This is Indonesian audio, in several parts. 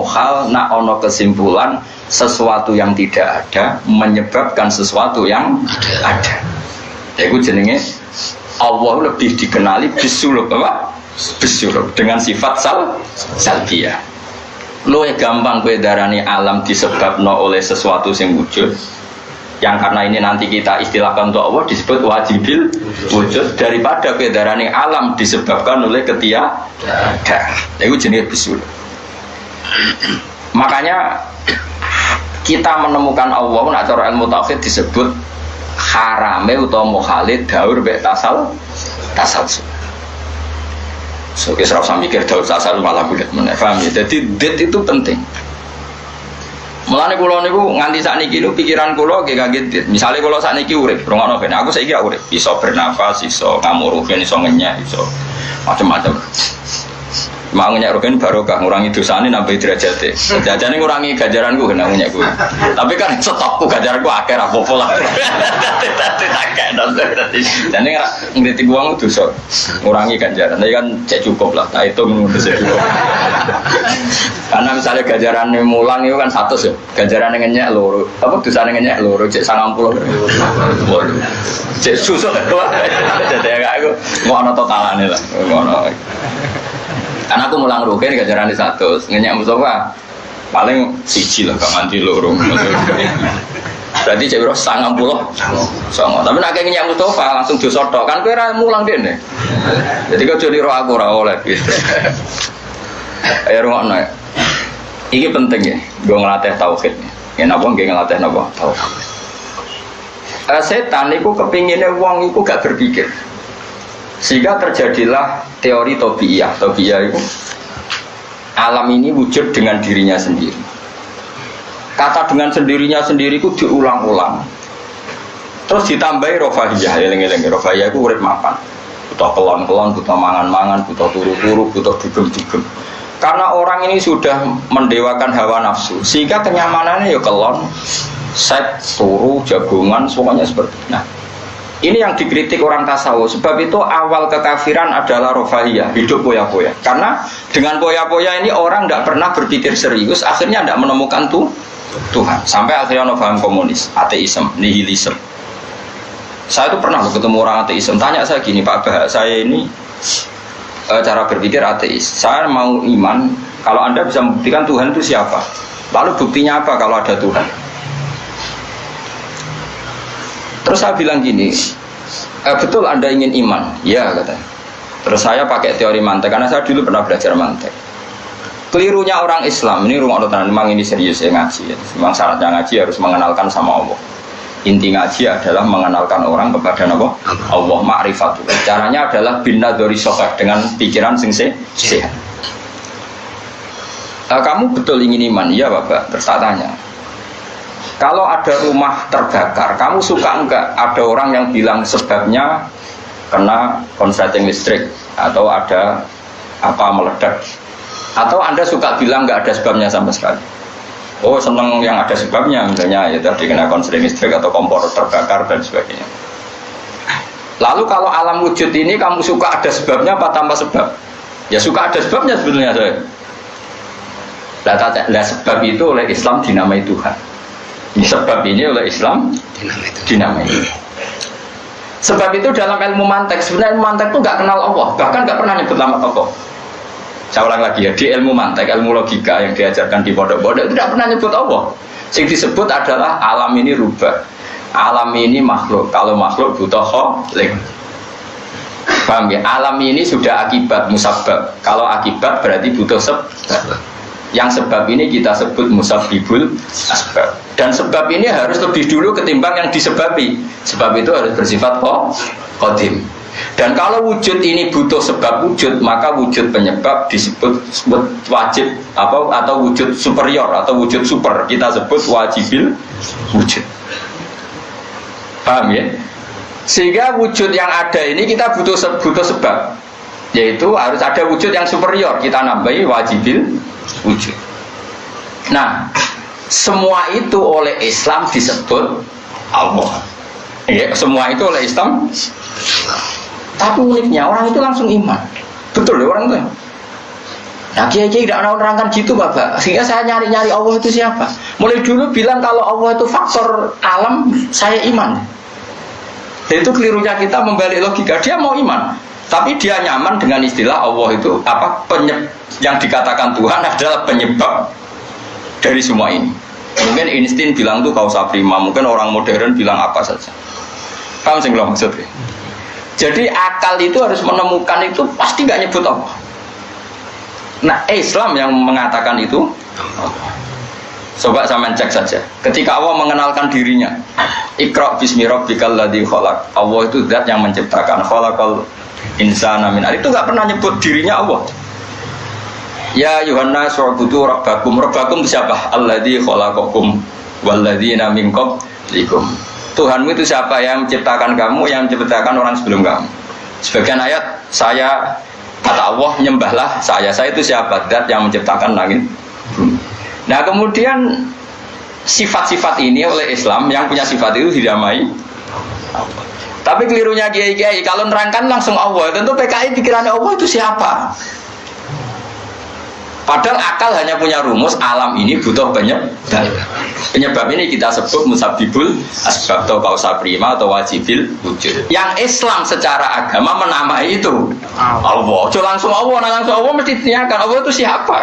mukhal nak ono kesimpulan sesuatu yang tidak ada menyebabkan sesuatu yang ada. Itu jenenge Allah lebih dikenali bisuluk apa? Bisuluk dengan sifat salbiyah. Luwih gampang kowe darani alam disebabno oleh sesuatu yang wujud. Yang karena ini nanti kita istilahkan untuk Allah disebut wajibil wujud daripada kowe darani alam disebabkan oleh ketiadaan. Itu jenis bisuluk. Makanya kita menemukan Allah nak cara ilmu tauhid disebut harame utawa mukhalid daur mek tasalsul. So kita harus mikir daur tasalsul malah bulat meneh. Paham ya? Jadi det itu penting. Mulane kula niku nganti sakniki niku pikiran kula nggih kaget dit. Misale kula sakniki urip, rungokno ben aku saiki urip, iso bernafas, iso ngamuruh, iso ngenyek, iso macam-macam. Mau ngenyek roken barokah ngurangi dosane nambah derajate. Jajane ngurangi ganjaranku kena ngenyek kuwi. Tapi kan stokku ganjaranku akeh ra apa-apa lah. Dan ini ngerti uang dosa ngurangi ganjaran. Tapi kan cek cukup lah. Nah itu menurut saya cukup. Karena misalnya ganjaran mulang itu kan 100 ya. Ganjaran ngenyek loro. Apa dosane ngenyek loro cek 90. Cek susuk. Jadi aku mau ana totalane lah. Ngono. Karena aku mulang rugen ganjaran di 100, ngenyak Mustafa paling siji lah, gak nganti loro. Berarti cek biro 90. Tapi nak ngenyak Mustafa langsung disotok kan kowe ora mulang dene. Jadi kau jadi roh aku ora oleh gitu. Ayo rungokno. Iki penting ya, gue ngelatih tauhid. Ya napa nggih ngelatih napa tauhid. Setan iku kepinginnya wong iku gak berpikir. Sehingga terjadilah teori tobiyah. Tobiyah itu alam ini wujud dengan dirinya sendiri. Kata dengan sendirinya sendiri itu diulang-ulang. Terus ditambahi rofahiyah. Eling-eling rofahiyah itu urip mapan. Butuh kelon-kelon, butuh mangan-mangan, butuh turu-turu, butuh dugem-dugem. Karena orang ini sudah mendewakan hawa nafsu, sehingga kenyamanannya ya kelon, seks, turu, jagungan, semuanya seperti itu. Nah, ini yang dikritik orang tasawuf. Sebab itu awal kekafiran adalah rofahiyah, hidup poya-poya. Karena dengan poya-poya ini orang tidak pernah berpikir serius, akhirnya tidak menemukan Tuhan. Sampai akhirnya ono paham komunis, ateisme, nihilisme. Saya itu pernah ketemu orang ateisme. Tanya saya gini, Pak Bah, saya ini cara berpikir ateis. Saya mau iman, kalau Anda bisa membuktikan Tuhan itu siapa? Lalu buktinya apa kalau ada Tuhan? Terus saya bilang gini, betul Anda ingin iman? Ya katanya. Terus saya pakai teori mantek, karena saya dulu pernah belajar mantek. Kelirunya orang Islam, ini rumah Allah, memang ini serius ya ngaji ya. Memang syaratnya ngaji harus mengenalkan sama Allah. Inti ngaji adalah mengenalkan orang kepada Allah, ma'rifatul. Caranya adalah binadori sokah, dengan pikiran sing sehat. Kamu betul ingin iman? Iya Bapak. Terus tak tanya, kalau ada rumah terbakar, kamu suka enggak ada orang yang bilang sebabnya kena konsleting listrik atau ada apa meledak? Atau Anda suka bilang enggak ada sebabnya sama sekali? Oh seneng yang ada sebabnya, misalnya ya tadi kena konsleting listrik atau kompor terbakar dan sebagainya. Lalu kalau alam wujud ini kamu suka ada sebabnya apa tanpa sebab? Ya suka ada sebabnya sebenarnya saya. Lah sebab itu oleh Islam dinamai Tuhan. Sebab ini oleh Islam dinamai. Sebab itu dalam ilmu mantek, sebenarnya ilmu mantek itu nggak kenal Allah, bahkan nggak pernah nyebut nama tokoh. Saya ulang lagi ya, di ilmu mantek, ilmu logika yang diajarkan di pondok-pondok itu tidak pernah nyebut Allah. Yang disebut adalah alam ini rubah, alam ini makhluk. Kalau makhluk butuh kholik. Paham ya? Alam ini sudah akibat musabbab. Kalau akibat berarti butuh sebab. Yang sebab ini kita sebut musabbibul asbab. Dan sebab ini harus lebih dulu ketimbang yang disebabi. Sebab itu harus bersifat qadim. Dan kalau wujud ini butuh sebab wujud, maka wujud penyebab disebut wajib atau wujud superior atau wujud super. Kita sebut wajibil wujud. Paham ya? Sehingga wujud yang ada ini kita butuh sebab. Yaitu harus ada wujud yang superior. Kita nambahi wajibil wujud. Nah, semua itu oleh Islam disebut Allah. Ya, semua itu oleh Islam. Tapi uniknya orang itu langsung iman. Betul ya orang itu. Nah kiai-kiai tidak menerangkan gitu Bapak. Sehingga saya nyari-nyari Allah itu siapa. Mulai dulu bilang kalau Allah itu faktor alam, saya iman. Itu kelirunya kita membalik logika. Dia mau iman, tapi dia nyaman dengan istilah Allah itu apa yang dikatakan Tuhan adalah penyebab dari semua ini. Mungkin Einstein bilang itu kausa prima, mungkin orang modern bilang apa saja. Paham sih kalau maksudnya? Jadi akal itu harus menemukan itu pasti nggak nyebut Allah. Nah Islam yang mengatakan itu, coba sampean cek saja. Ketika Allah mengenalkan dirinya, Iqra bismi rabbikal ladzi khalaq. Allah itu zat yang menciptakan, khalaqal insana min 'alaq. Itu enggak pernah nyebut dirinya Allah. Ya Yuhanna su'budu rabbakum. Rabbakum siapa? Alladzi khalaqakum walladzina min qablikum. Tuhanmu itu siapa? Yang menciptakan kamu, yang menciptakan orang sebelum kamu. Sebagian ayat saya kata Allah, nyembahlah saya itu siapa? Zat yang menciptakan langit bumi. Nah kemudian sifat-sifat ini oleh Islam yang punya sifat itu dinamai Allah. Tapi kelirunya kiai-kiai kalau nerangkan langsung Allah, tentu PKI pikirannya Allah itu siapa? Padahal akal hanya punya rumus alam ini butuh penyebab. Penyebab ini kita sebut musabibul asbab atau kausa prima atau wajibil wujud. Yang Islam secara agama menamai itu Allah. Cuma langsung Allah, langsung Allah mesti ditanyakan Allah itu siapa?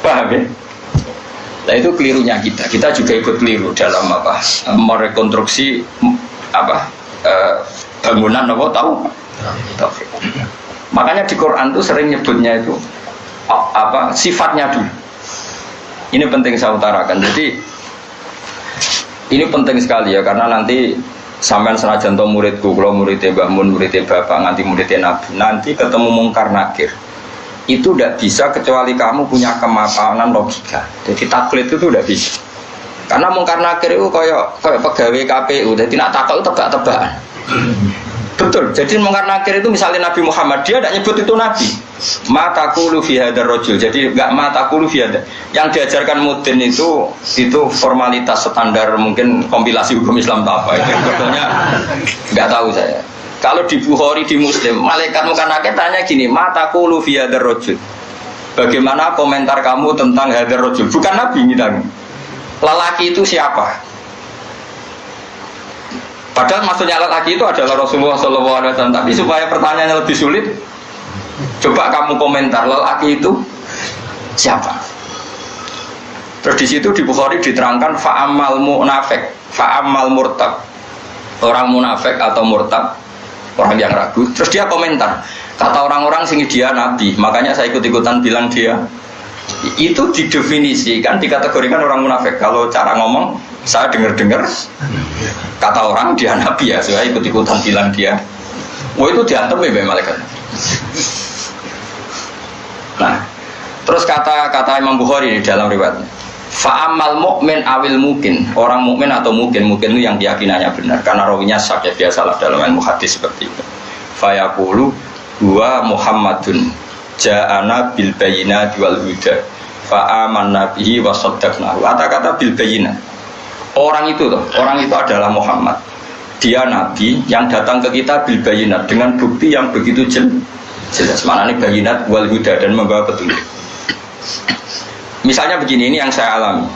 Paham ya? Nah itu kelirunya kita. Kita juga ikut keliru dalam apa? Merekonstruksi apa? Bangunan apa tahu? Makanya di Quran tuh sering nyebutnya itu apa sifatnya dulu. Ini penting saya utarakan. Jadi ini penting sekali ya karena nanti sampean senajan to muridku, kalau muridnya Mbah Mun, muridnya Bapak, nanti muridnya Nabi, nanti ketemu mungkar nakir. Itu tidak bisa kecuali kamu punya kemapanan logika. Jadi taklid itu tidak bisa. Karena mungkar nakir itu kayak pegawai KPU. Jadi nak takut itu tebak-tebakan. Betul. Jadi mungkar nakir itu misalnya Nabi Muhammad, dia tidak nyebut itu Nabi. Mataqulu fi hadzal rajul. Jadi enggak mataqulu fi hadzal. Yang diajarkan mudin itu formalitas standar mungkin kompilasi hukum Islam apa itu sebetulnya enggak tahu saya. Kalau di Bukhari di Muslim, malaikat mungkar nakir tanya gini, mataqulu fi hadzal rajul. Bagaimana komentar kamu tentang hadzal rajul? Bukan Nabi kita. Lelaki itu siapa? Padahal maksudnya lelaki itu adalah Rasulullah SAW. Tapi supaya pertanyaannya lebih sulit, coba kamu komentar lelaki itu siapa? Terus di situ di Bukhari diterangkan fa'amal munafik, fa'amal murtab. Orang munafik atau murtab, orang yang ragu. Terus dia komentar, kata orang-orang sini dia nabi, makanya saya ikut-ikutan bilang dia. Itu didefinisikan, dikategorikan orang munafik. Kalau cara ngomong, saya dengar-dengar kata orang dia nabi ya, saya ikut-ikutan bilang dia. Wah itu diantem ya malaikat. Nah, terus kata Imam Bukhari di dalam riwayatnya, fa'amal mu'min awil mungkin, orang mukmin atau mungkin itu yang keyakinannya benar, karena rawinya syak ya biasalah dalam ilmu hadis seperti itu. Fayaqulu huwa Muhammadun ja'ana bil bayyinati wal huda fa'amanna bihi wa saddaqnahu. Kata-kata bil bayyinat. Orang itu adalah Muhammad. Dia nabi yang datang ke kita bil bayyinat dengan bukti yang begitu jelas. Maknanya bayyinat wal huda dan membawa petunjuk. Misalnya begini, ini yang saya alami.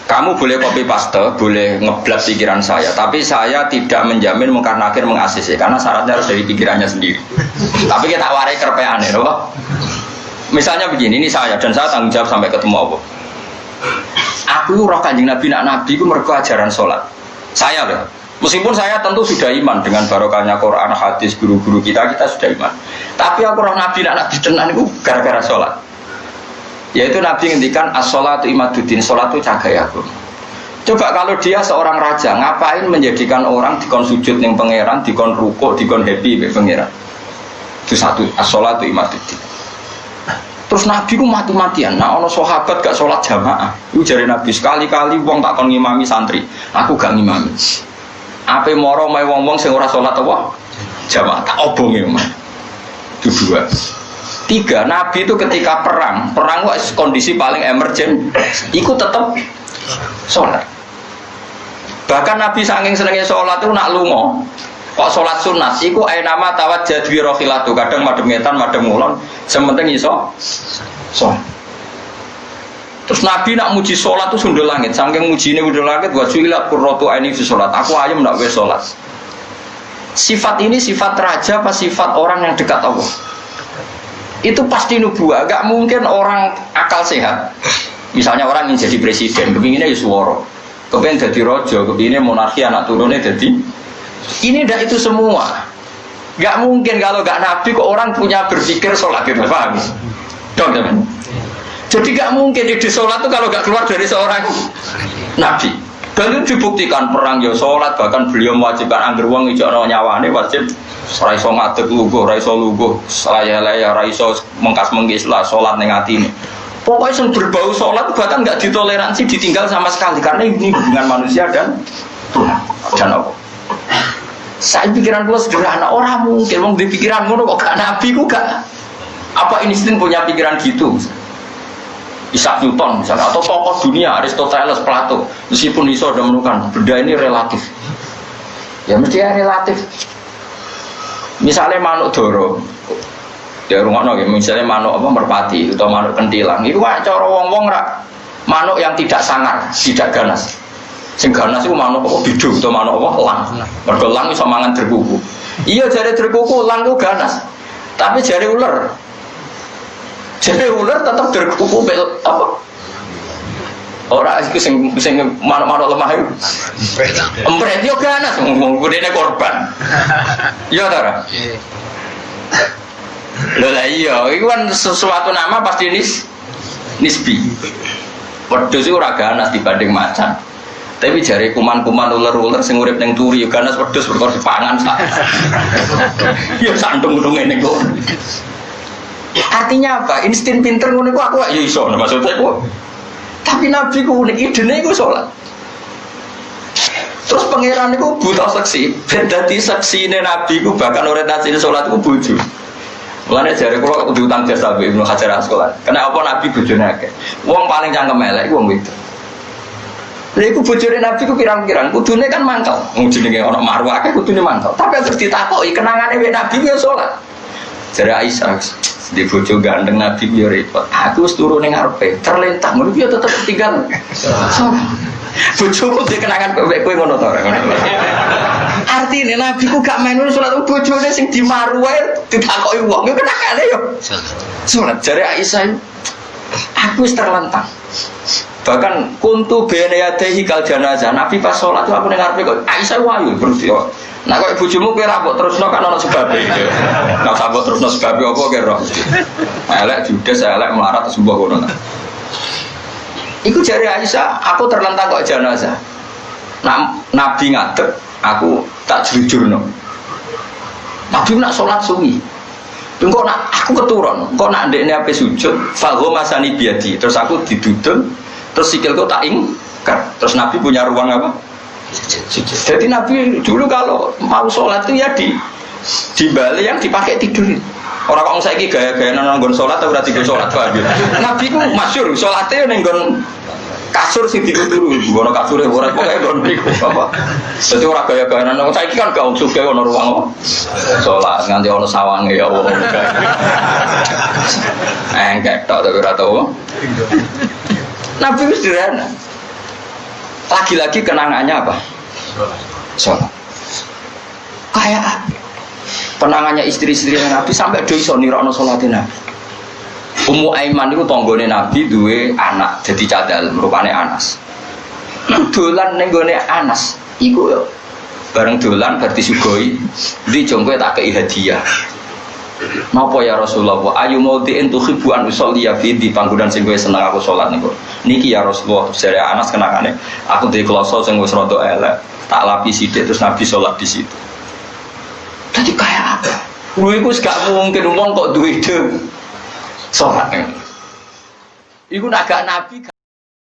Kamu boleh copy paste, boleh ngeblat pikiran saya, tapi saya tidak menjamin mungkar nakir meng-ACC karena syaratnya harus dari pikirannya sendiri. Tapi kita warai kerpean ya, loh. Misalnya begini, ini saya dan saya tanggung jawab sampai ketemu Allah. Aku roh Kanjeng Nabi nak nabi itu mergo ajaran sholat. Saya loh. Meskipun saya tentu sudah iman dengan barokahnya Quran, hadis, guru-guru kita sudah iman. Tapi aku roh nabi nak nabi tenan itu gara-gara sholat. Yaitu Nabi ngendikan as-sholatu imaduddin, sholat itu cagai aku. Coba kalau dia seorang raja, ngapain menjadikan orang dikon sujud ning pangeran, dikon rukuk, dikon happy be pangeran. Itu satu, as-sholatu imaduddin. Terus Nabi ku mati-matian. Nah ono sahabat gak sholat jamaah. Iku jare Nabi sekali-kali wong tak kon ngimami santri, aku gak ngimami. Ape moro mae wong-wong sing ora sholat apa? Jamaah tak obonge mah. Itu dua. Tiga, Nabi itu ketika perang kondisi paling emergen, ikut tetap sholat. Bahkan Nabi saking senengnya sholat itu nak lungo, Kok sholat sunat, iku nama tawajjah dwi rohilatu. Kadang madem ngetan, madem ngulon, sementing iso sholat. Terus Nabi nak muji sholat itu sundul langit. Saking muji ini sundul langit, wa ju'ilat qurratu aini fi sholat. Aku ayam nak wes sholat. Sifat ini sifat raja apa sifat orang yang dekat Allah? Itu pasti nubuah. Gak mungkin orang akal sehat. Misalnya orang ingin jadi presiden, kepinginnya Yusworo, kepingin jadi rojo, kepinginnya monarki anak turunnya jadi. Ini ndak itu semua. Gak mungkin kalau gak Nabi kok orang punya berpikir sholat gitu, paham? Dong teman. Jadi gak mungkin ide sholat itu kalau gak keluar dari seorang Nabi. Dan itu dibuktikan perang ya sholat, bahkan beliau mewajibkan angger wong ijo ana nyawane wajib ora iso ngadeg luguh, ora iso luguh, selaya-laya ora iso mengkas-mengkis lah salat ning atine. Pokoknya yang berbau sholat bahkan nggak ditoleransi ditinggal sama sekali karena ini hubungan manusia dan Tuhan dan Allah. Saya pikiran gue sederhana, orang mungkin mau di pikiran gue kok gak Nabi gue gak apa insting punya pikiran gitu. Isaac Newton misalnya atau tokoh dunia Aristoteles, Plato, meskipun iso sudah menemukan benda ini relatif. Ya mesti relatif. Misalnya manuk doro. Ya rungokno nggih, misalnya manuk apa merpati atau manuk kentilang. Iku cara wong-wong rak manuk yang tidak sangar, tidak ganas. Sing ganas iku manuk apa bidung atau manuk apa elang. Mergo elang iso mangan derkuku. Iya jare derkuku elang ku ganas. Tapi jare ular. Jare ular tetap derkuku apa? Ora iku sing manuk-manuk lemah iku. Empret yo ganas wong kudene korban. Iya ta ora? Loh lah iya, itu kan sesuatu nama pasti nisbi. Wedhus itu ora ganas dibanding macan. Tapi jare kuman-kuman ular-ular sing urip ning turi ganas wedhus perkara dipangan sak. Ya santung-tung ngene kok. Artinya apa? Insting pinter ngono iku aku ya iso maksudnya kok. Tapi Nabi ku unik idene iku salat. Terus pangeran iku buta seksi, ben dadi seksine Nabi ku bahkan orientasi salat iku bojo. Mulane jare kula kudu utang jasa Mbak Ibnu Hajar Asqalani. Karena apa Nabi bojone akeh. Wong paling cangkem elek wong wedok. Lha iku bojone Nabi ku pirang-pirang kudune kan mangkel. Wong jenenge ana marwah akeh kudune mangkel. Tapi terus ditakoki kenangane wek Nabi ku salat. Jare Aisyah, di bojo gandeng Nabi ku yo repot. Aku wis turu ning ngarepe, terlentang ngono ku yo tetep tinggal. Bojoku dhe kenangan kowe ngono to ora ngono. Artine Nabi ku gak melu salat bojone sing dimaru wae ditakoki wong yo kenangane yo. Salat jare Aisyah aku wis terlentang. Bahkan kuntu bene yadehi kal janazah. Nabi pas salat aku ning ngarepe kok Aisyah wayu berarti yo. Nah kok bojomu kowe ra mbok terusno kan ana sebabe iki. Nek sambok terusno sebabe apa kowe roh. Elek judes elek melarat sembuh ngono. Iku jari Aisyah, aku terlentang kok jenazah. Nabi ngadeg, aku tak jujurno. Nabi nak sholat suwi. Engko nak aku keturun, kok nak ndekne ape sujud, falho masani biadi. Terus aku didudul, terus sikilku tak ingkar. Terus Nabi punya ruang apa? Sujud. Jadi Nabi dulu kalau mau sholat itu ya di bali yang dipakai tidur. Orang kok saiki gaya-gaya nang nggon salat ora tidur salat wae. Nabi ku masyhur salate ning nggon kasur sing dituturu, ngono kasure ora pokoke nggon niku apa. Dadi ora gaya-gaya nang saiki kan gak sugih ono ruang salat nganti ono sawange ya Allah. Enggak tok ora tau. Nabi wis sederhana. Lagi-lagi kenangannya apa? Salat. Kayak penangannya istri-istri Nabi sampai do iso nirokno salate Nabi. Ummu Aiman itu tanggane Nabi duwe anak jadi cadal rupane Anas. Dolan ning gone Anas iku yo bareng dolan bar disugoi ndi jongkoe tak kei hadiah. Napa ya Rasulullah ayu maudhi'in tuhibbu an usolli fi di panggonan sing kowe seneng aku salat niku. Niki ya Rasulullah jare Anas kenangane aku duwe kloso sing wis rada elek tak lapi sithik terus Nabi salat di situ. Tadi kayak apa? Lu itu gak mungkin ngomong kok duit itu sholat. Iku agak Nabi gak